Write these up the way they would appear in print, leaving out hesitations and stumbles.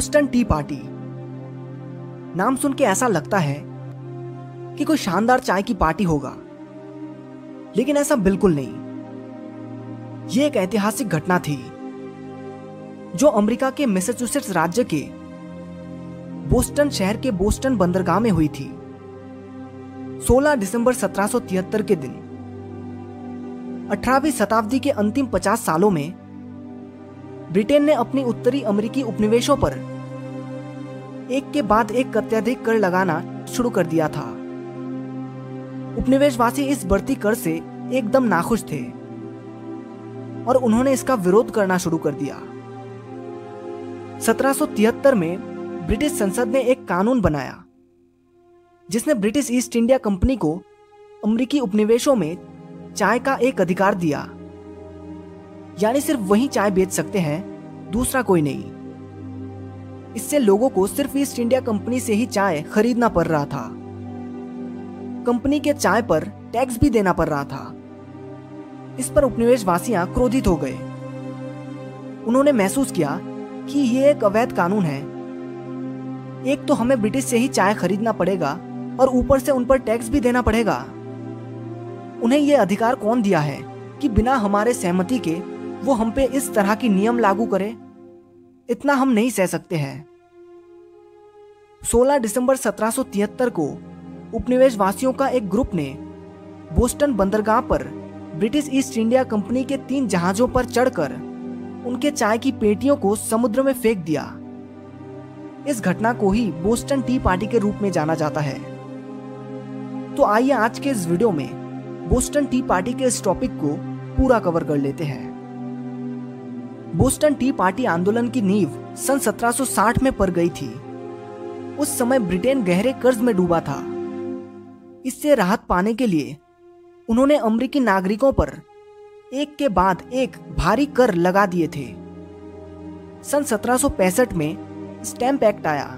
Boston T party. नाम सुन के ऐसा लगता है कि कोई शानदार चाय की पार्टी होगा, लेकिन ऐसा बिल्कुल नहीं। यह एक ऐतिहासिक घटना थी जो अमेरिका के मैसाचुसेट्स राज्य के बोस्टन शहर के बोस्टन बंदरगाह में हुई थी। 16 दिसंबर 1773 के दिन 18वीं शताब्दी के अंतिम 50 सालों में ब्रिटेन ने अपनी उत्तरी अमेरिकी उपनिवेशों पर एक के बाद एक अत्यधिक कर लगाना शुरू कर दिया था। उपनिवेशवासी इस बढ़ती कर से एकदम नाखुश थे और उन्होंने इसका विरोध करना शुरू कर दिया। 1773 में ब्रिटिश संसद ने एक कानून बनाया जिसने ब्रिटिश ईस्ट इंडिया कंपनी को अमेरिकी उपनिवेशों में चाय का एक अधिकार दिया, यानी सिर्फ वही चाय बेच सकते हैं, दूसरा कोई नहीं। इससे लोगों को सिर्फ ईस्ट इंडिया कंपनी से ही चाय खरीदना पड़ रहा था। कंपनी के चाय पर टैक्स भी देना पड़ रहा था। इस पर उपनिवेशवासियां क्रोधित हो गए। उन्होंने महसूस किया कि यह एक अवैध कानून है। एक तो हमें ब्रिटिश से ही चाय खरीदना पड़ेगा और ऊपर से उन पर टैक्स भी देना पड़ेगा। उन्हें यह अधिकार कौन दिया है कि बिना हमारे सहमति के वो हम पे इस तरह की नियम लागू करे? इतना हम नहीं सह सकते हैं। 16 दिसंबर 1773 को उपनिवेशवासियों का एक ग्रुप ने बोस्टन बंदरगाह पर ब्रिटिश ईस्ट इंडिया कंपनी के 3 जहाजों पर चढ़कर उनके चाय की पेटियों को समुद्र में फेंक दिया। इस घटना को ही बोस्टन टी पार्टी के रूप में जाना जाता है। तो आइए आज के इस वीडियो में बोस्टन टी पार्टी के इस टॉपिक को पूरा कवर कर लेते हैं। बोस्टन टी पार्टी आंदोलन की नींव सन 1760 में पड़ गई थी। उस समय ब्रिटेन गहरे कर्ज में डूबा था। इससे राहत पाने के लिए उन्होंने अमेरिकी नागरिकों पर एक के बाद एक भारी कर लगा दिए थे। सन 1765 में स्टैंप एक्ट आया,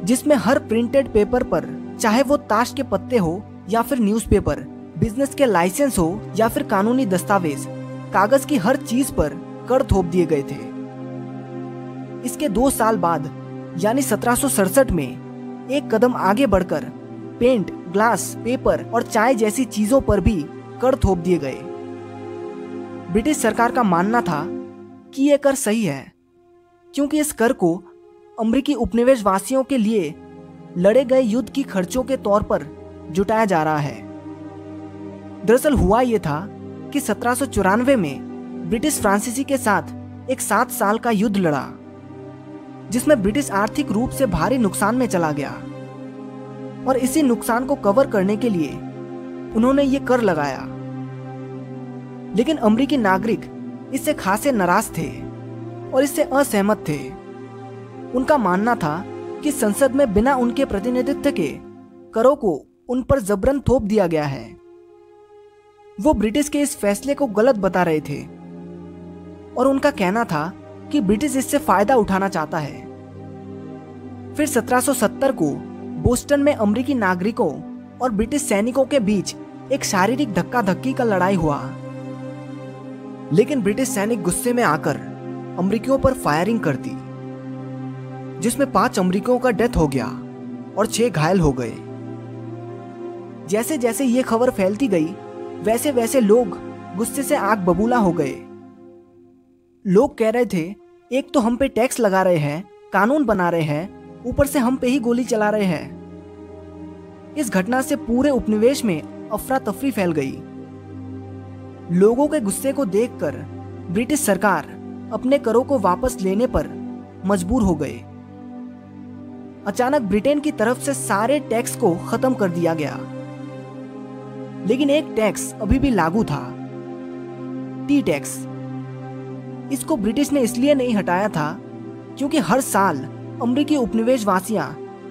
जिसमें हर प्रिंटेड पेपर पर, चाहे वो ताश के पत्ते हो या फिर न्यूज़पेपर, बिजनेस के लाइसेंस हो या फिर कानूनी दस्तावेज, कागज की हर चीज पर कर थोप दिए गए थे। इसके 2 साल बाद यानी 1767 में एक कदम आगे बढ़कर पेंट, ग्लास, पेपर और चाय जैसी चीजों पर भी कर थोप दिए गए। ब्रिटिश सरकार का मानना था कि यह कर सही है, क्योंकि इस कर को अमेरिकी उपनिवेशवासियों के लिए लड़े गए युद्ध की खर्चों के तौर पर जुटाया जा रहा है। दरअसल हुआ यह था कि 1794 में ब्रिटिश फ्रांसीसी के साथ एक 7 साल का युद्ध लड़ा, जिसमें ब्रिटिश आर्थिक रूप से भारी नुकसान में चला गया और इसी नुकसान को कवर करने के लिए उन्होंने ये कर लगाया। लेकिन अमेरिकी नागरिक इससे खासे नाराज थे और इससे असहमत थे। उनका मानना था कि संसद में बिना उनके प्रतिनिधित्व के करों को उन पर जबरन थोप दिया गया है। वो ब्रिटिश के इस फैसले को गलत बता रहे थे और उनका कहना था कि ब्रिटिश इससे फायदा उठाना चाहता है। फिर 1770 को बोस्टन में अमेरिकी नागरिकों और ब्रिटिश सैनिकों के बीच एक शारीरिक धक्का धक्की का लड़ाई हुआ। लेकिन ब्रिटिश सैनिक गुस्से में आकर अमेरिकियों पर फायरिंग कर दी, जिसमें 5 अमेरिकियों का डेथ हो गया और 6 घायल हो गए। जैसे जैसे ये खबर फैलती गई, वैसे वैसे लोग गुस्से से आग बबूला हो गए। लोग कह रहे थे, एक तो हम पे टैक्स लगा रहे हैं, कानून बना रहे हैं, ऊपर से हम पे ही गोली चला रहे हैं। इस घटना से पूरे उपनिवेश में अफरा तफरी फैल गई। लोगों के गुस्से को देखकर ब्रिटिश सरकार अपने करों को वापस लेने पर मजबूर हो गए। अचानक ब्रिटेन की तरफ से सारे टैक्स को खत्म कर दिया गया। लेकिन एक टैक्स अभी भी लागू था, टी टैक्स। इसको ब्रिटिश ने इसलिए नहीं हटाया था क्योंकि हर साल अमेरिकी उपनिवेशवासियां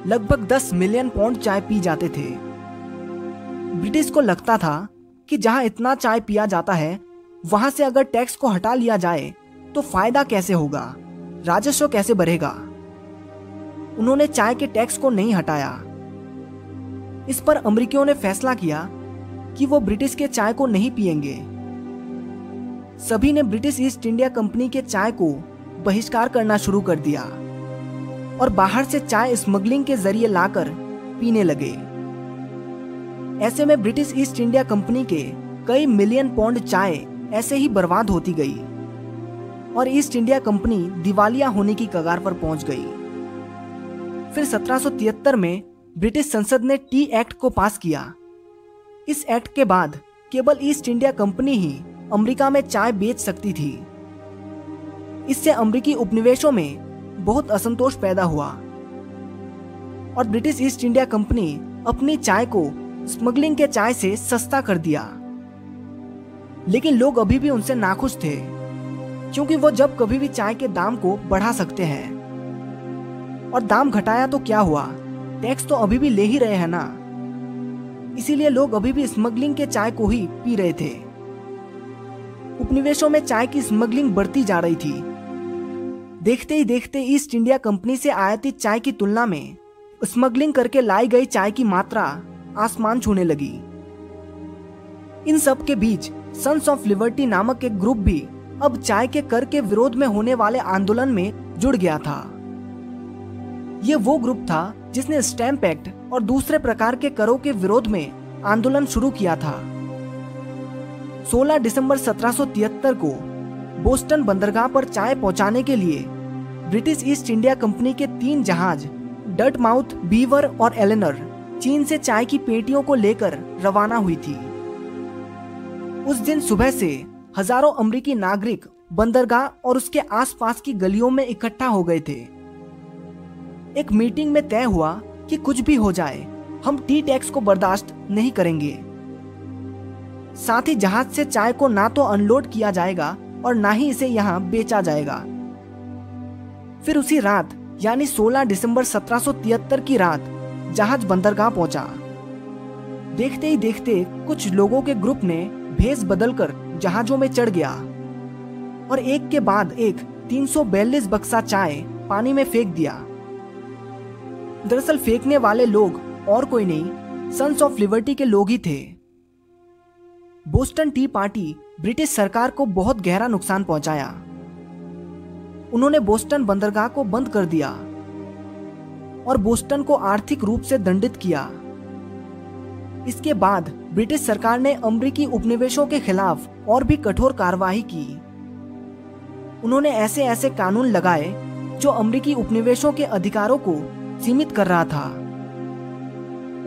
लगभग 10 मिलियन पौंड चाय पी जाते थे। ब्रिटिश को लगता था कि जहां इतना चाय पिया जाता है, वहां से अगर टैक्स को हटा लिया जाए तो फायदा कैसे होगा, राजस्व कैसे बढ़ेगा। उन्होंने चाय के टैक्स को नहीं हटाया। इस पर अमेरिकियों ने फैसला किया कि वो ब्रिटिश के चाय को नहीं पिएंगे। सभी ने ब्रिटिश ईस्ट इंडिया कंपनी के चाय को बहिष्कार करना शुरू कर दिया। और बाहर से चाय स्मगलिंग के जरिए लाकर पीने लगे। ऐसे में ब्रिटिश ईस्ट इंडिया कंपनी के कई मिलियन पौंड चाय ऐसे ही बर्बाद होती गई और ईस्ट इंडिया कंपनी दिवालिया होने की कगार पर पहुंच गई। फिर 1773 में ब्रिटिश संसद ने टी एक्ट को पास किया। इस एक्ट के बाद केवल ईस्ट इंडिया कंपनी ही अमेरिका में चाय बेच सकती थी। इससे अमेरिकी उपनिवेशों में बहुत असंतोष पैदा हुआ और ब्रिटिश ईस्ट इंडिया कंपनी अपनी चाय को स्मगलिंग के चाय से सस्ता कर दिया। लेकिन लोग अभी भी उनसे नाखुश थे, क्योंकि वो जब कभी भी चाय के दाम को बढ़ा सकते हैं। और दाम घटाया तो क्या हुआ, टैक्स तो अभी भी ले ही रहे हैं ना। इसीलिए लोग अभी भी स्मगलिंग के चाय को ही पी रहे थे। उपनिवेशों में चाय की स्मगलिंग बढ़ती जा रही थी। देखते ही देखते ईस्ट इंडिया कंपनी से आयातित चाय की तुलना में स्मगलिंग करके लाई गई चाय की मात्रा आसमान छूने लगी। इन सब के बीच सन्स ऑफ लिबर्टी नामक एक ग्रुप भी अब चाय के कर के विरोध में होने वाले आंदोलन में जुड़ गया था। ये वो ग्रुप था जिसने स्टैम्प एक्ट और दूसरे प्रकार के करों के विरोध में आंदोलन शुरू किया था। 16 दिसंबर 1773 को बोस्टन बंदरगाह पर चाय पहुंचाने के लिए ब्रिटिश ईस्ट इंडिया कंपनी के 3 जहाज डर्टमाउथ, बीवर और एलेनर चीन से चाय की पेटियों को लेकर रवाना हुई थी। उस दिन सुबह से हजारों अमेरिकी नागरिक बंदरगाह और उसके आसपास की गलियों में इकट्ठा हो गए थे। एक मीटिंग में तय हुआ कि कुछ भी हो जाए, हम टी टैक्स को बर्दाश्त नहीं करेंगे। साथ ही जहाज से चाय को ना तो अनलोड किया जाएगा और ना ही इसे यहाँ बेचा जाएगा। फिर उसी रात यानी 16 दिसंबर 1773 की रात जहाज बंदरगाह पहुंचा। देखते ही देखते कुछ लोगों के ग्रुप ने भेष बदलकर जहाजों में चढ़ गया और एक के बाद एक 342 बक्सा चाय पानी में फेंक दिया। दरअसल फेंकने वाले लोग और कोई नहीं, सन्स ऑफ लिबर्टी के लोग ही थे। बोस्टन टी पार्टी ब्रिटिश सरकार को बहुत गहरा नुकसान पहुंचाया। उन्होंने बोस्टन बंदरगाह को बंद कर दिया और बोस्टन को आर्थिक रूप से दंडित किया। इसके बाद ब्रिटिश सरकार ने अमेरिकी उपनिवेशों के खिलाफ और भी कठोर कार्रवाई की। उन्होंने ऐसे ऐसे कानून लगाए जो अमेरिकी उपनिवेशों के अधिकारों को सीमित कर रहा था।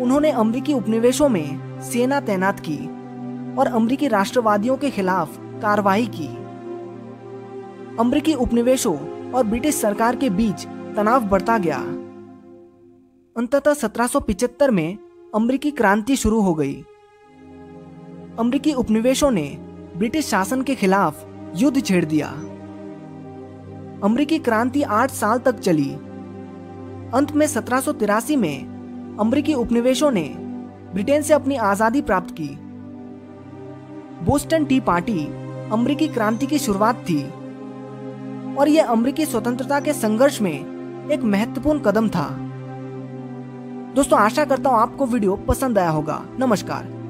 उन्होंने अमेरिकी उपनिवेशों में सेना तैनात की और अमेरिकी राष्ट्रवादियों के खिलाफ कार्रवाई की। अमेरिकी उपनिवेशों और ब्रिटिश सरकार के बीच तनाव बढ़ता गया। अंततः 1775 में अमेरिकी क्रांति शुरू हो गई। अमेरिकी उपनिवेशों ने ब्रिटिश शासन के खिलाफ युद्ध छेड़ दिया। अमेरिकी क्रांति 8 साल तक चली। अंत में 1783 में अमेरिकी उपनिवेशों ने ब्रिटेन से अपनी आजादी प्राप्त की। बोस्टन टी पार्टी अमेरिकी क्रांति की शुरुआत थी और यह अमेरिकी स्वतंत्रता के संघर्ष में एक महत्वपूर्ण कदम था। दोस्तों, आशा करता हूं आपको वीडियो पसंद आया होगा। नमस्कार।